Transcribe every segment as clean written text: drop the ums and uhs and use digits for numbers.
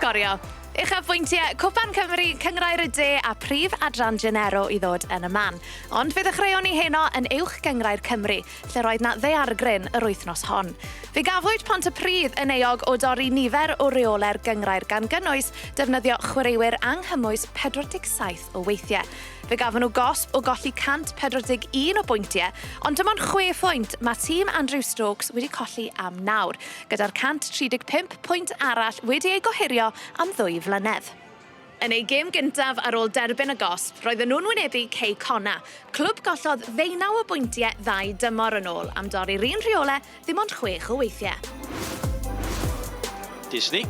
Sgorio. Uchafbwyntiau Cwpan Cymru, Cyngrair y De a prif adran Genero I ddod yn y man. Ond fe ddechreuon ni heno yn uwch Cyngrair Cymru, lle roedd na ddaeargryn yr wythnos hon. Fe gafwyd Pontypridd yn eog o dorri nifer o reole'r Gyngrair gan gynnwys defnyddio chwaraewyr anghymwys 47 o weithiau. Fe gafon nhw gosb o golli 141 o bwyntiau, ond dim ond 6 phwynt mae tîm Andrew Stokes wedi colli am nawr, gyda'r 135 pwynt arall wedi ei gohirio am 2 flynedd. Yn ei gêm gyntaf ar ôl derbyn y gosb, roedden nhw'n wynebu Cei Conna. Clwb gollodd 19 o bwyntiau 2 dymor yn ôl am dorri'r un rheole ddim ond 6 o weithiau. Disney.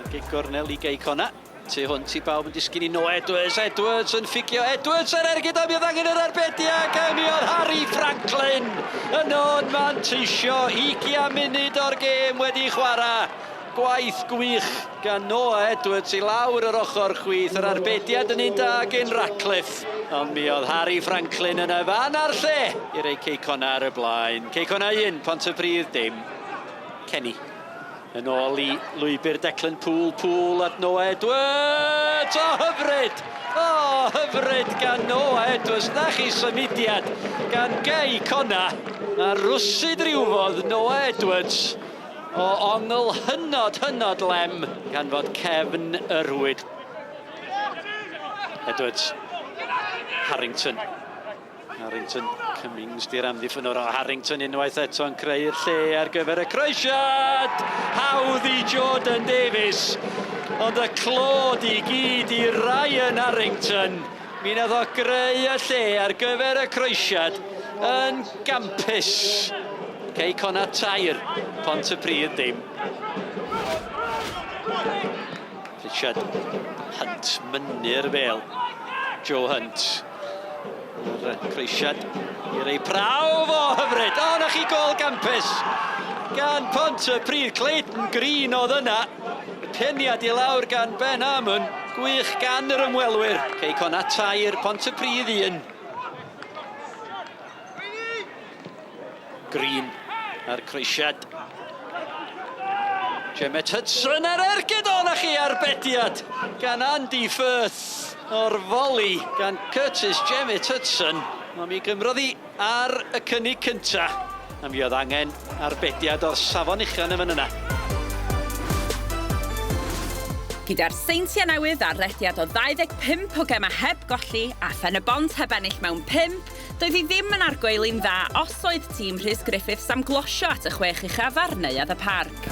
Gig gornel I Cei Conna. Tu hwnt I bawb yn disgyn I Noah Edwards. Edwards yn ffigio. Edwards yn ergyd am idd angen yr arbediad. Mi oedd Harry Franklin yn o'n manteisio. 20 munud o'r gêm wedi chwarae. Gwaith gwych gan Noah Edwards I lawr yr ochr chwith. Yr arbediad yn un da gen Ratcliffe. Ond mi oedd Harry Franklin yn y fan ar lle I rei Cei Conna ar y blaen. Cei Conna 1, Pontypridd dim. Kenny. Yn ôl I lwybr Declan Poole at Noah Edwards. O, hyfryd! O, hyfryd gan Noah Edwards. Na chi symudiad gan Cei Conna. A rwsyd rywfodd Noah Edwards o ongl hynod lem gan fod cefn yrwyd. Edwards. Harrington. Cummings di'r amddiffyn o'r Harrington unwaith eto'n creu'r lle ar gyfer y croesiad. Hawdd I Jordan Davies. Ond y clod I gyd I Ryan Harrington. Mi nath o greu y lle ar gyfer y croesiad yn gampus. Cei Conna 3, Pontypridd dim. Richard Hunt mynnu'r bel. Joe Hunt. Yr creisiad I rei prawf o hyfryd. O, na chi gol gampus gan Pontypridd. Clayton Green oedd yna. Peniad I lawr gan Ben Amon. Gwych gan yr ymwelwyr. Cei Conna 3, Pontypridd 1. Green ar creisiad. Gemmet Hudson ar ergyd. O, na chi arbediad gan Andy Firth. O'r foli gan Curtis Gemmet Hudson. Mae mi gymrodd I ar y cynnig cynta. A mi oedd angen arbediad o'r safon uchan y fan yna. Gyda'r seintiau newydd a'r rediad o 25 o gema heb golli a Pennod heb ennill mewn 5, doedd I ddim yn argweuli'n dda os oedd tîm Rhys Griffiths am glosio at y 6 uchaf ar neuadd y parc.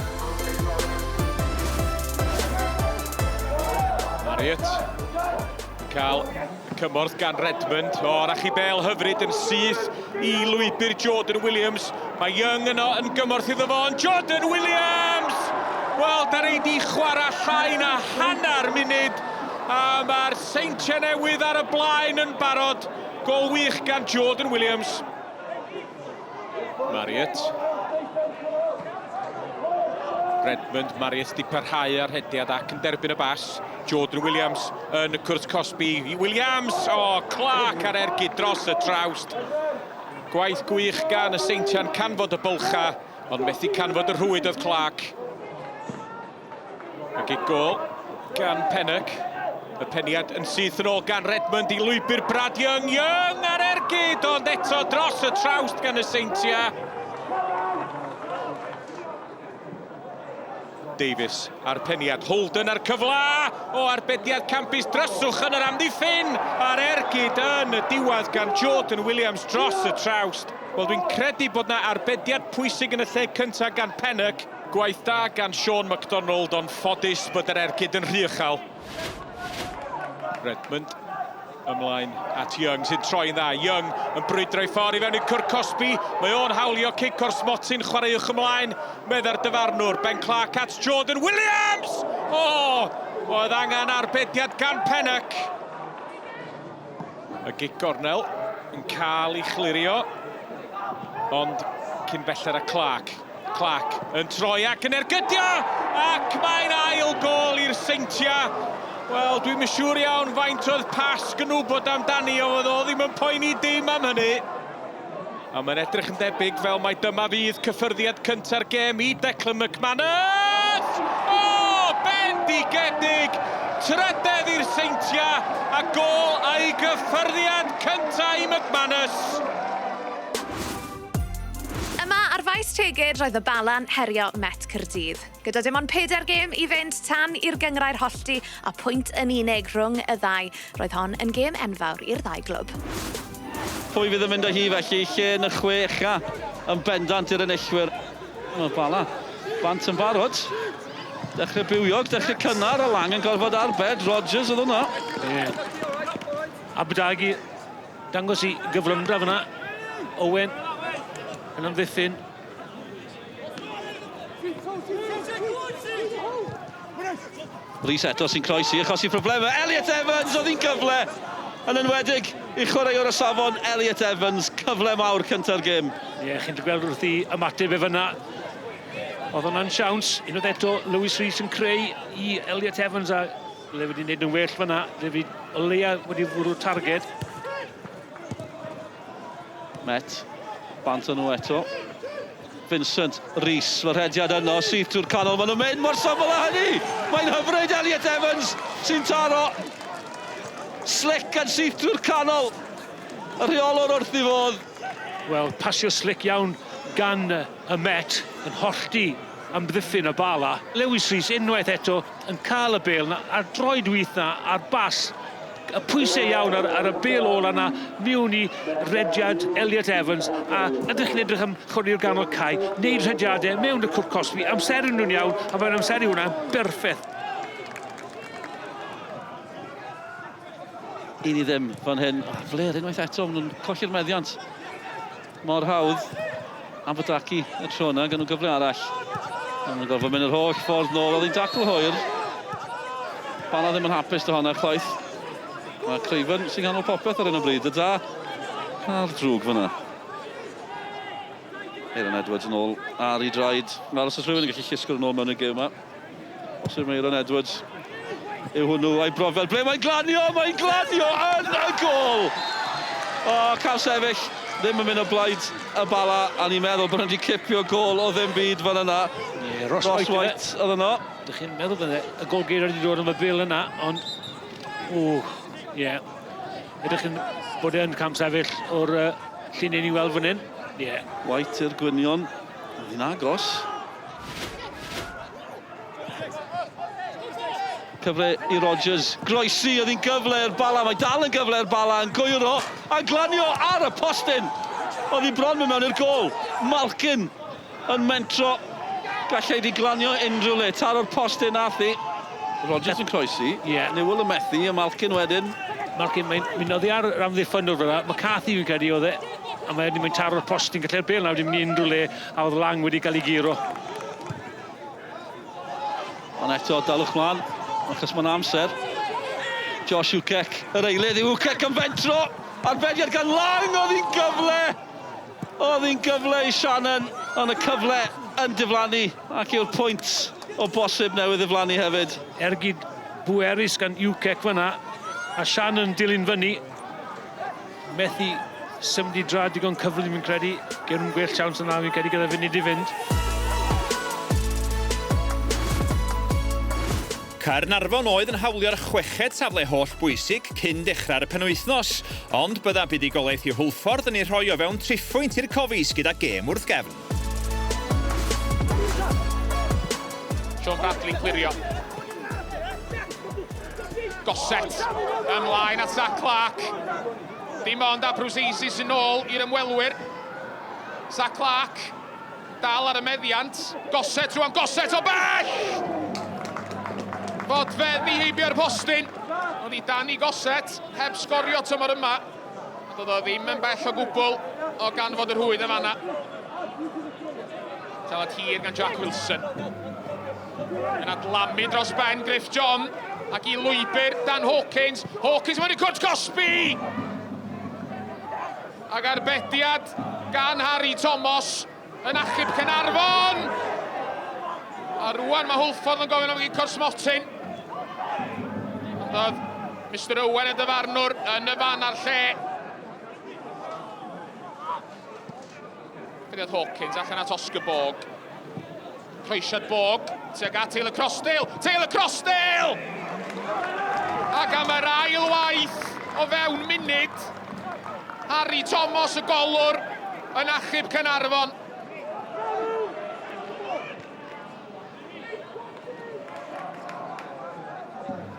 Marriott. Cael cymorth gan Redmond. O, rachi bel hyfryd yn syth I lwybr Jordan Williams. Mae Young yno yn gymorth iddo fo. Jordan Williams! Wel, da rei di chwarae llai na hanner munud. A mae'r seintiau newydd ar y blaen yn barod. Gol wych gan Jordan Williams. Marriott. Redmond, Marius di parhau ar hediad ac yn derbyn y bas. Jordan Williams yn y cwrs Cosby. Williams, o, Clark ar ergyd dros y trawst. Gwaith gwych gan y seintiau'n canfod y bylcha, ond methu canfod y rhwyd oedd Clark. Ac I gol gan Pennod. Y peniad yn syth yn ôl gan Redmond I lwybr Brad Young. Young ar ergyd, ond eto dros y trawst gan y seintiau. Davies ar peniad, Holden ar cyfla, o arbediad campus dryswch yn yr amddiffyn, ar ergyd yn y diwedd gan Jordan Williams dros y trawst. Wel, dwi'n credu bod na arbediad pwysig yn y lle cyntaf gan Pennod, gwaith da gan Sean MacDonald, ond ffodus bod yr ergyd yn rhy uchel. Redmond ymlaen at Young sy'n troi'n dda. Young yn brwydro I ffordd I fewn I cwr Cosby. Mae o'n hawlio cic o'r smotyn chwaraewch ymlaen. Medda'r dyfarnwr Ben Clark at Jordan Williams! O! Oedd angen arbediad gan Pennod. Y gig gornel yn cael I chlirio. Ond cyn beller a Clark. Clark yn troi ac yn ergydio! Ac mae'n ail gol i'r seintiau. Wel, dwi'n yn siŵr iawn faint oedd pas gan nhw bod amdani, oedd o ddim yn poeni dim am hynny. A mae'n edrych yn debyg fel mai dyma fydd cyffyrddiad cynta'r gêm I Declan McManus! O, Ben bendigedig. Trydedd i'r Seintia a gol a'i gyffyrddiad cyntaf i McManus. Yma ar faes tegid roedd y Bala'n herio Met Caerdydd. Gyda dim ond 4 gêm i fynd tan i'r gyngrair hollti a pwynt yn unig rhwng y ddau. Roedd hon yn gêm enfawr i'r ddau glwb. Pwy fydd yn mynd â hi felly, lle yn y 6 yn bendant i'r enillwyr. Mae Bala, bant yn barod. Dechrau bywiog, dechrau cynnar, a Lang yn gorfod ar bed. Rodgers oedd hwnna. Abadagi dangos i gyflymdra fyna. Owen yn amddiffyn. Rhys eto sy'n croesi, achosi problemau. Elliot Evans oedd hi'n gyfle. Yn enwedig i chwaraewr y safon, Elliot Evans, cyfle mawr cyntaf gêm. Chi'n gweld wrth i ymateb e fyna. Oedd hwnna'n siawns, unwaith eto Lewis Rhys yn creu i Elliot Evans a le wedi wneud yn well fyna, le wedi o leia wedi fwrw'r targed. Met, bant nhw eto. Vincent Rhys, mae'r hediad yno, sydd trwy'r canol, maen nhw'n mynd mor safol â hynny. Mae'n hyfryd Elliot Evans sy'n taro. Slick yn sydd trwy'r canol. Y rheolwr wrth i fodd. Wel, pasio slick iawn gan y Met yn hollti am ddiffyn y Bala. Lewis Rhys unwaith eto yn cael y bêl na, a'r droed wyth na, a'r bas. Y pwysau iawn ar y bêl ola na, miwn i rediad Elliot Evans, a ydych chi'n edrych am chwaraewr ganol cae, neud rediadau mewn y cwrt Cosby, amseru nhw'n iawn, a mae'n amseru hwnna berffeth. Un i ddim fan hyn. Fler unwaith eto, maen nhw'n colli'r meddiant. Mor hawdd. Abadaki y tro yna, gan nhw gyfle arall. Maen nhw'n gorfod mynd yr holl ffordd nôl, oedd hi'n dacl hwyr. Bala ddim yn hapus dy honna chwaith. Mae Craven sy'n ganol popeth ar hyn o bryd. Y da a'r drwg fyna. Aaron Edwards yn ôl ar ei draed. Fel os oes rhywun yn gallu llusgo'r yn ôl mewn y gêm yma. Os yw'n Aaron Edwards yw hwnnw a'i brofel. Ble mae'n glanio? Mae'n glanio yn y gol! O, cael sefyll. Ddim yn mynd o blaid y Bala. A ni'n meddwl bod nhw'n wedi cipio gol o ddim byd fan yna. Ross White oedd yno. Dych chi'n meddwl fydde y golgeir wedi dod am y bêl yna, ond... Ydych chi'n bod e'n cam sefyll o'r llun ein i weld fan hyn. White i'r gwynion. Oedd hi'n agos. Cyfle i Rodgers. Groesi, oedd hi'n gyfle'r Bala. Mae dal yn gyfle'r Bala yn gwyro. A glanio ar y postyn. Oedd hi'n bron mewn i'r gol. Malkin yn mentro. Gallai di glanio unrhyw le. Taro'r postyn nath hi. Rodgers yn croesi. Newell y methu, a Malkin wedyn. Malkin, mae'n oddi ar amddiffyn o'r fyna. Mae Cathy fi'n credu oedd e. A mae'n taro'r postyn. Gallai'r bêl na wedi mynd i unrhyw le. A oedd Lang wedi cael ei giro. Ond eto, dalwch mlaen. Achos mae'n amser. Josh Ukek, yr eilydd i Ukek yn fentro. Arbediad gan Lang, oedd hi'n gyfle. Oedd hi'n gyfle i Shannon. Ond y cyfle yn diflannu. Ac yw'r pwynt o bosib newydd ddiflannu hefyd. Ergyd bwerus gan Ukek fyna. A Shannon dilyn fyny. Methu symud i drad digon cyflym fi'n credu. Gewn nhw'n gwell siawns yna fi'n credu gyda funud i fynd. Caernarfon oedd yn hawlio'r 6ed safle holl bwysig cyn dechrau'r penwythnos, ond bydda buddugolaeth i Hwlffordd yn ei rhoi o fewn triphwynt i'r cofis gyda gêm wrth gefn. Sean Bradley'n clirio. Gosset ymlaen at Zach Clark. Dim ond a Brwseisis yn ôl i'r ymwelwyr. Zach Clark dal ar y meddiant. Gosset rwan, Gosset o bell! Fod feddi heibio'r postyn. Oedd hi dan i Gosset, heb sgorio tymor yma. Ond oedd o ddim yn bell o gwbl o ganfod yr hwyd y fanna. Talad hir gan Jack Wilson. Yn adlamu dros ben Griff John. Ac i lwybr Dan Hawkins. Hawkins mewn i cwrt Cosby! Ac arbediad gan Harry Thomas yn achub Caernarfon. A rwan mae Hwlffordd yn gofyn am gyd Corsmotyn. Ond oedd Mr Owen y dyfarnwr yn y fan ar lle. Fyddiad Hawkins allan at Oscar Borg. Croesiad Bog, tuag at Taylor Crossdale. Taylor Crossdale! Ac am yr ail waith o fewn munud, Harry Thomas y golwr yn achub Caernarfon.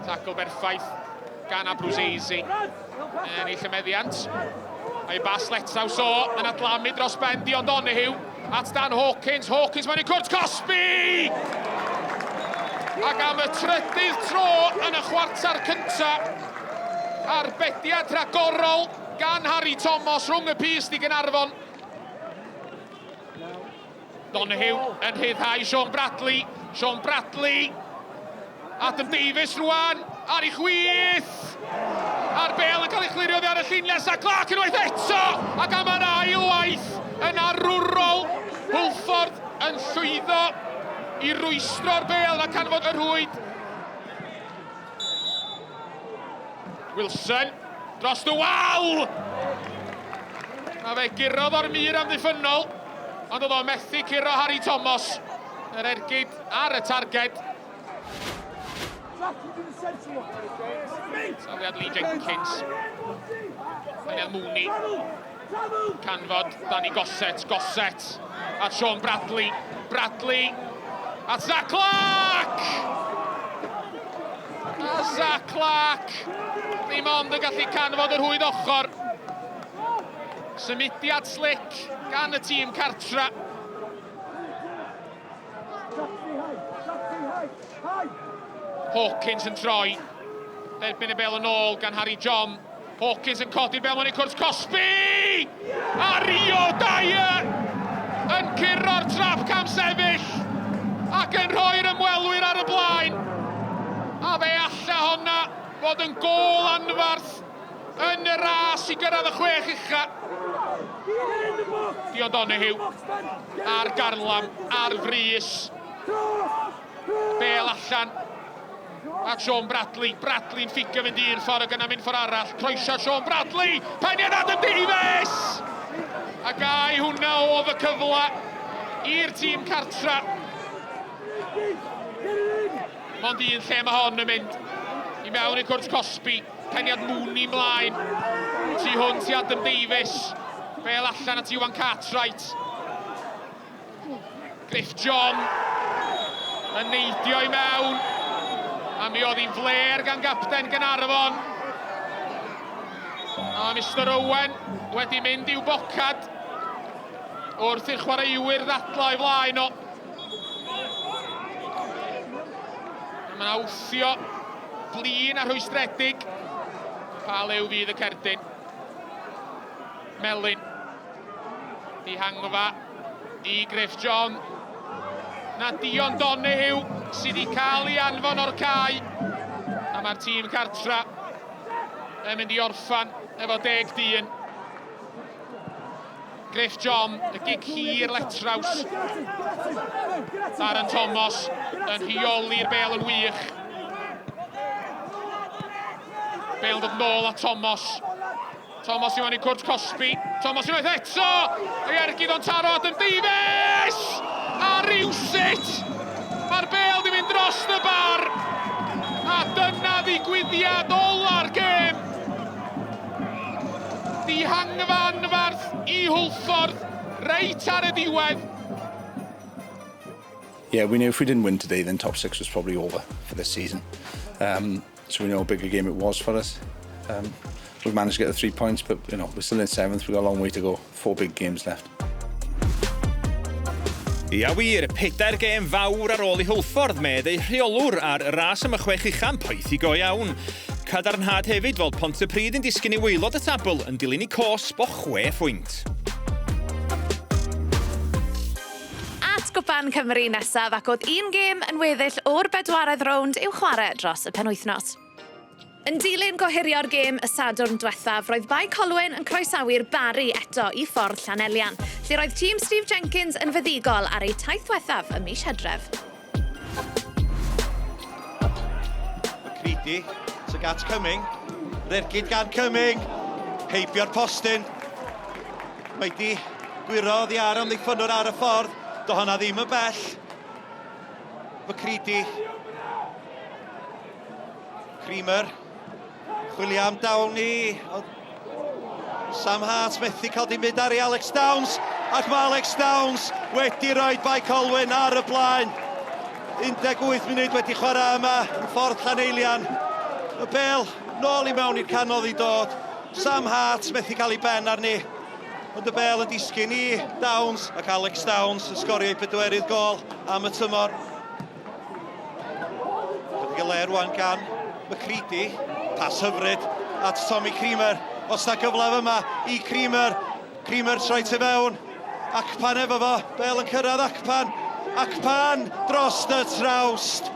Tackle berffaith gan Abruzesi. Ennill y meddiant. A'i bas Letsaws o yn adlamu dros ben Dion Donahue at Dan Hawkins. Hawkins mewn i cwrt Cosby! Ac am y trydydd tro yn y chwarter cynta. Arbediad rhagorol gan Harry Thomas rhwng y pys di Gaernarfon. Donahue yn rhyddhau Sean Bradley. Sean Bradley. Adam Davies rwan ar ei chwith. A'r bel yn cael ei chlirio ddi ar y lluniau. A Clark yn waith eto. Ac am yr ail waith yn arwrol. Hwlffordd yn llwyddo i rwystro'r bel a canfod y rhwyd. Wilson dros dy wal. A fe gurodd o'r mur am ddiffynol. Ond oedd o methu curo Harry Thomas. Yr ergyd ar y targed. Safiad Lee Jenkins. Daniel Mooney. Canfod Danny Gossett. Gossett. A Sean Bradley. Bradley. A Zach Clark! A Zach Clark. Ddim ond yn gallu canfod yr hwyd ochr. Symudiad slick gan y tîm cartra. Hawkins yn troi. Derbyn y bel yn ôl gan Harry John. Hawkins yn codi'r bel mewn i cwrs Cosby! A Rio Dyer yn curo'r trap cam sefyll ac yn rhoi'r ymwelwyr ar y blaen. A fe alla honna fod yn gôl anfarth yn y ras i gyrraedd y 6 ucha. Dion Donahue ar Garlam, ar frys. Bel allan. Ac Sean Bradley. Bradley'n ffigio fynd i'r ffordd ac yna mynd ffordd arall. Croesiad Sean Bradley. Pennod Adam Davies! A gai hwnna oedd y cyfle i'r tîm cartra. Mond un lle mae hon yn mynd. I mewn i cwrs Cosby. Pennod Mooney mlaen. Tu hwnt i Adam Davies. Bel allan at Iwan Cartwright. Griff John yn neidio i mewn. A mi oedd hi'n fler gan gapten Gaernarfon. A Mr Owen wedi mynd i'w bocad wrth i'r chwaraewyr ddadlau flaen o. Mae'n awthio blin a rhwystredig. Pa lew fydd y cerdyn. Melin. Di hangfa i Griff John. Na Dion Donahue sydd wedi cael ei anfon o'r cae. A mae'r tîm cartra yn mynd i orffan efo 10 dyn. Griff John, y gig hir Letraws. Darren Thomas yn rheoli'r bel yn wych. Bel dod nôl a Thomas. Thomas i mewn i cwrt Cosby. Thomas i mewn eto. Ei ergyd o'n taro Adam Davies! A rywsut! Mae'r bel di mynd dros y bar. A dyna ddigwyddiad ola'r gêm. Dihangfa anfarth i Hwlffordd reit ar y diwedd. Yeah, we knew if we didn't win today, then top 6 was probably over for this season. So we know how big a game it was for us. We managed to get the 3 points, but you know we're still in 7th. We've got a long way to go. 4 big games left. Ia wir, 4 gêm fawr ar ôl i Hwlffordd med ei rheolwr ar y ras am y 6 uchan poethi go iawn. Cadarnhad hefyd fod Pontypridd yn disgyn i waelod y tabl yn dilyn i cosb o 6 phwynt. At Gwpan Cymru nesaf ac oedd un gêm yn weddill o'r 4edd rownd i'w chwarae dros y penwythnos. Yn dilyn gohirio'r gêm y Sadwrn diwethaf, roedd Bai Colwyn yn croesawu'r Bari eto i ffordd Llanelian, lle roedd tîm Steve Jenkins yn feddigol ar ei taith diwethaf ym mis Hydref. Creedy, tuag at Cumming, rergyd gan Cumming, heibio'r postyn. Mae di gwiro ddi ar am ddiffynwr ar y ffordd, do honna ddim yn bell. McCready. Creamer. Chwilio am Downey. Sam Hart methu cael di mynd ar ei Alex Downs. Ac mae Alex Downs wedi rhoi bai Colwyn ar y blaen. 18 munud wedi chwarae yma yn ffordd Llaneilian. Y bel nôl i mewn i'r canol i dod. Sam Hart methu cael ei ben arni. Ond y bel yn disgyn i Downs ac Alex Downs yn sgorio ei 4ydd gol am y tymor. Wedi gael le rwan gan McCready. Pas hyfryd at Tommy Creamer. Os na gyfle yma i Creamer. Creamer troi tu fewn. Acpan efo fo. Bel yn cyrraedd Acpan. Acpan dros y trawst.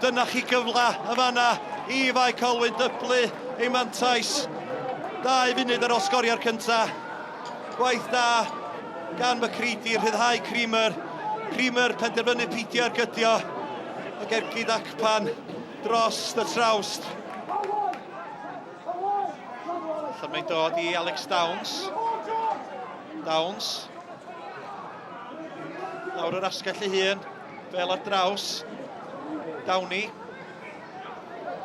Dyna chi gyfle y fanna i fai Colwyn dyblu ei mantais. 2 funud ar ôl sgorio'r cyntaf. Gwaith da gan McCready, rhyddhau Creamer. Creamer penderfynu peidio ar gydio. Ac ergyd Acpan dros y trawst. Allan mae'n dod i Alex Downs. Downs. Lawr yr asgell ei hun. Bel ar draws. Downey.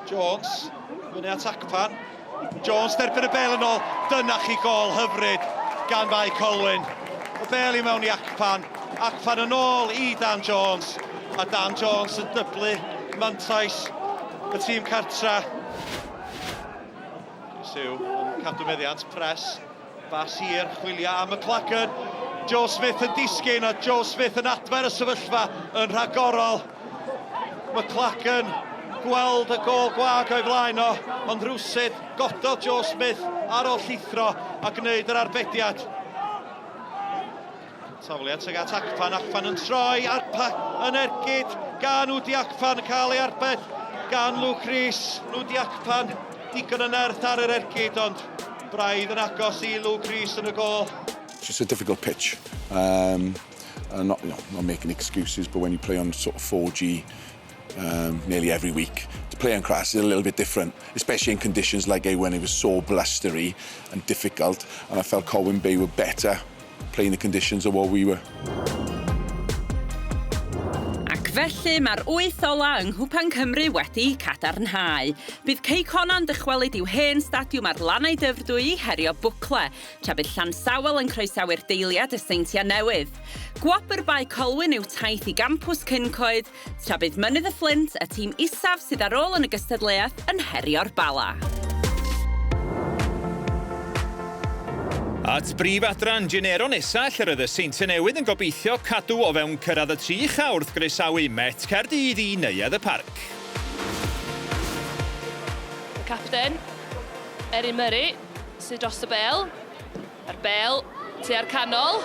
Jones. Fyny at Acpan. Jones derbyn y bel yn ôl. Dyna chi gol hyfryd gan fai Colwyn. Y bel i mewn i Acpan. Acpan yn ôl i Dan Jones. A Dan Jones yn dyblu mantais y tîm cartra. Siw yn cadw meddiant, pres. Bas hir, chwilio am y clagyn. Joe Smith yn disgyn a Joe Smith yn adfer y sefyllfa yn rhagorol. McClacken gweld y gol gwag o'i flaen o, ond rwsyd gododd Joe Smith ar ôl llithro a gwneud yr arbediad. Tafliad sy'n at Acpan, Acpan yn troi, Arpa yn ergyd gan Wdi Acpan yn cael ei arbed gan Luke Rhys. Wdi Acpan digon yn erth ar yr ergyd, ond braidd yn agos i Luke Rhys yn y gol. It's just a difficult pitch. And not making excuses, but when you play on sort of 4G nearly every week, to play on grass is a little bit different, especially in conditions like when it was so blustery and difficult. And I felt Colwyn Bay were better playing the conditions of what we were. Felly mae'r 8 ola yng Nghwpan Cymru wedi cadarnhau. Bydd Ceicona'n dychwelyd i'w hen stadiwm ar Lanau Dyfrdwy herio bwcle, tra bydd Llansawel yn croesawu'r deiliad y Seintia Newydd. Gwobr bai Colwyn yw taith i gampws Cyncoed, tra bydd Mynydd y Fflint, y tîm isaf sydd ar ôl yn y gystadleuaeth, yn herio'r bala. At brif adran Genero nesa, lle roedd y Seintia Newydd yn gobeithio cadw o fewn cyrraedd y 3 chawrth groesawu Met Caerdydd i neuadd y parc. Y capten, Erin Murray, sydd dros y bel. A'r bel, tu ar canol.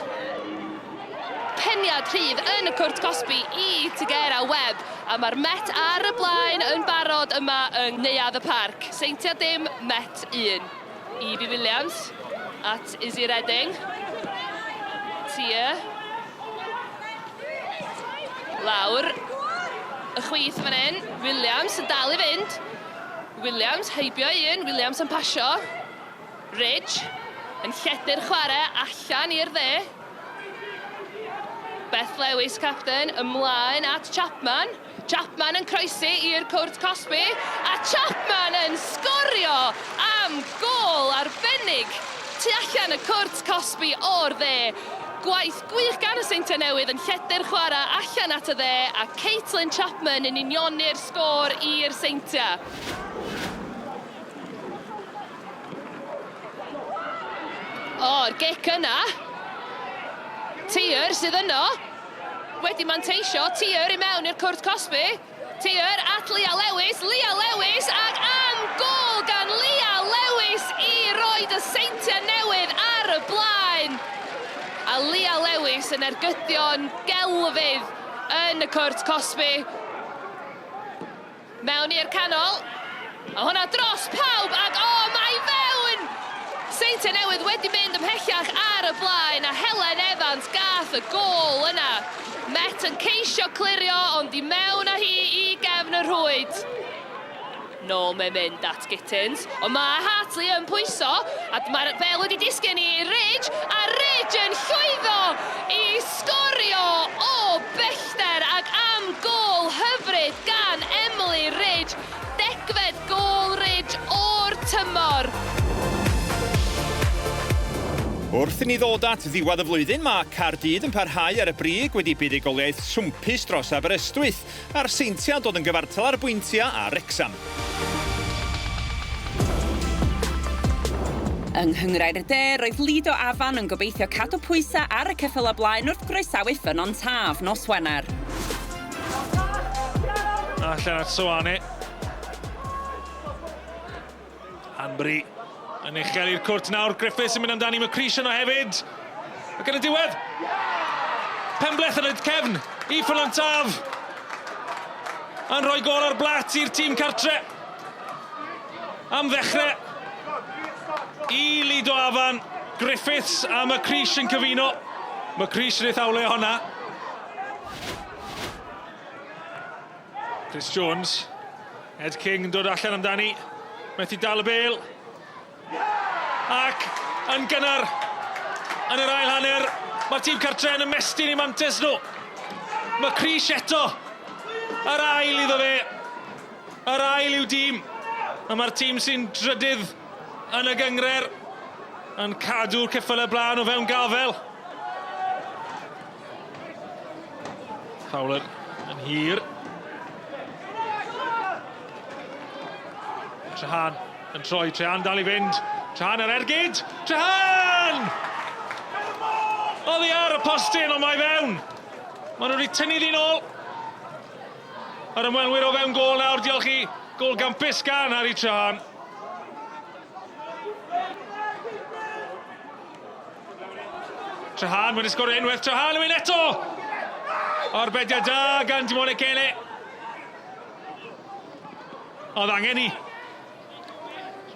Peniad rhydd yn y cwrt Cosby i Tygera Webb. A mae'r Met ar y blaen yn barod yma yng neuadd y parc. Seintia dim, Met 1. Evie Williams. At Izzy Redding. Tia. Lawr. Y chwith fan hyn. Williams yn dal i fynd. Williams heibio un. Williams yn pasio. Ridge. Yn lledr chwarae allan i'r dde. Beth Lewis, capten, ymlaen at Chapman. Chapman yn croesi i'r cwrt Cosby. A Chapman yn sgorio am gol arbennig. Tu allan y cwrt Cosby o'r dde. Gwaith gwych gan y Seintia Newydd yn lledr chwarae allan at y dde a Caitlin Chapman yn unioni'r sgôr i'r Seintia. O'r gic yna. Tymor sydd yno. Wedi manteisio. Tymor i mewn i'r cwrt Cosby. Tymor at Leah Lewis. Leah Lewis ac am gol gan Leah Lewis i roed y Seintia Newydd ar y blaen. A Leah Lewis yn ergyddion gelfydd yn y cwrt Cosby. Mewn i'r canol. A hwnna dros pawb ac mae fewn! Seintia Newydd wedi mynd ymhellach ar y blaen a Helen Evans gath y gol yna. Met yn ceisio clirio ond i mewn â hi i gefn y rhwyd. Nôl mae'n mynd at Gittins, ond mae Hartley yn pwyso a mae'r bel wedi disgyn i Ridge a Ridge yn llwyddo i sgorio o bellter ac am gol hyfryd. Wrth i ni ddod at ddiwedd y flwyddyn, mae Caerdydd yn parhau ar y brig wedi buddugoliaeth swmpus dros Aberystwyth, a'r seintiau dod yn gyfartal ar bwyntiau a Wrecsam. Yng Nghyngrair y De, roedd Lido Afan yn gobeithio cadw pwysau ar y ceffyl o blaen wrth groesawu Ffynnon Taf nos Wener. Allan at Soane. Hanbury yn uchel i'r cwrt nawr. Griffiths yn mynd amdani McCreesh yno hefyd. Ac yn y diwedd, Pembleth yn y cefn i Ffynnon Taf. Yn rhoi gol ar blat i'r tîm cartre. Am ddechrau i Lido Afan. Griffiths a McCreesh yn cyfuno. McCreesh yn eithawle honna. Chris Jones. Ed King yn dod allan amdani. Methu dal y bêl. Ac yn gynnar yn yr ail hanner. Mae'r tîm cartre yn ymestyn i mantes nhw. McCreesh eto. Yr ail iddo fe. Yr ail i'w dîm. A mae'r tîm sy'n drydydd yn y gyngred yn cadw'r ceffyl y blaen o fewn gafel. Fowler yn hir. Trehan yn troi, Trehan dal i fynd. Trehan yr ergyd. Trehan! Oedd hi ar y postyn, ond mae fewn. Maen nhw wedi tynnu ddyn ôl. Yr ymwelwyr o fewn gol nawr, diolch i gol gampus gan Harry Trehan. Trehan wedi sgorio unwaith, Trehan yn mynd eto! Orbediad da gan Tymor Kene. Oedd angen i.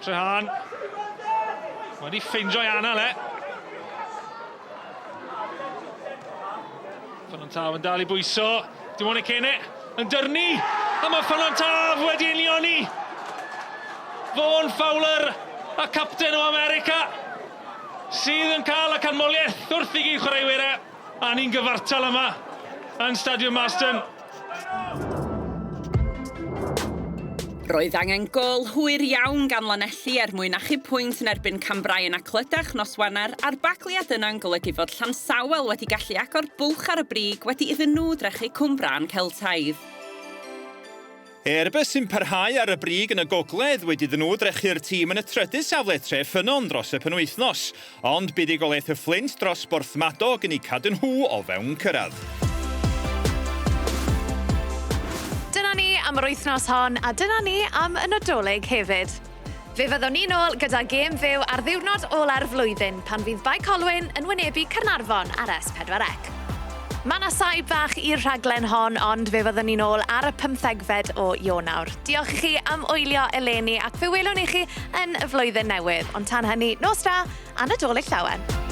Trehan wedi ffeindio'i anal Ffynnon Taf yn dal i bwyso. Tymor Kene yn dyrnu. A mae Ffynnon Taf wedi unioni. Vaughan Fowler, a capten o America, sydd yn cael y canmoliaeth wrth i gyd chwaraewyr a ni'n gyfartal yma yn Stadiwm Marston. Roedd angen gol hwyr iawn gan Lanelli mwyn achub pwynt yn erbyn Cambraen a Clydach nos Wener, a'r bagliad yna'n golygu fod Llansawel wedi gallu agor bwlch ar y brig wedi iddyn nhw drechu Cwm Bran Celtaidd. Airbus sy'n parhau ar y brig yn y gogledd wedi iddyn nhw drechu'r tîm yn y trydydd safle tre Ffynnon dros y penwythnos, ond buddugoliaeth y Flint dros Borthmadog yn ei cadw nhw o fewn cyrraedd. Dyna ni am yr wythnos hon, a dyna ni am y Nadolig hefyd. Fe fyddwn ni nôl gyda gêm fyw ar ddiwrnod ola'r flwyddyn pan fydd Bai Colwyn yn wynebu Caernarfon ar S4C. Mae yna saib bach i'r rhaglen hon, ond fe fyddwn ni nôl ar y 15fed o Ionawr. Diolch i chi am wylio eleni ac fe welwn i chi yn y flwyddyn newydd. Ond tan hynny, nos da a Nadolig llawen.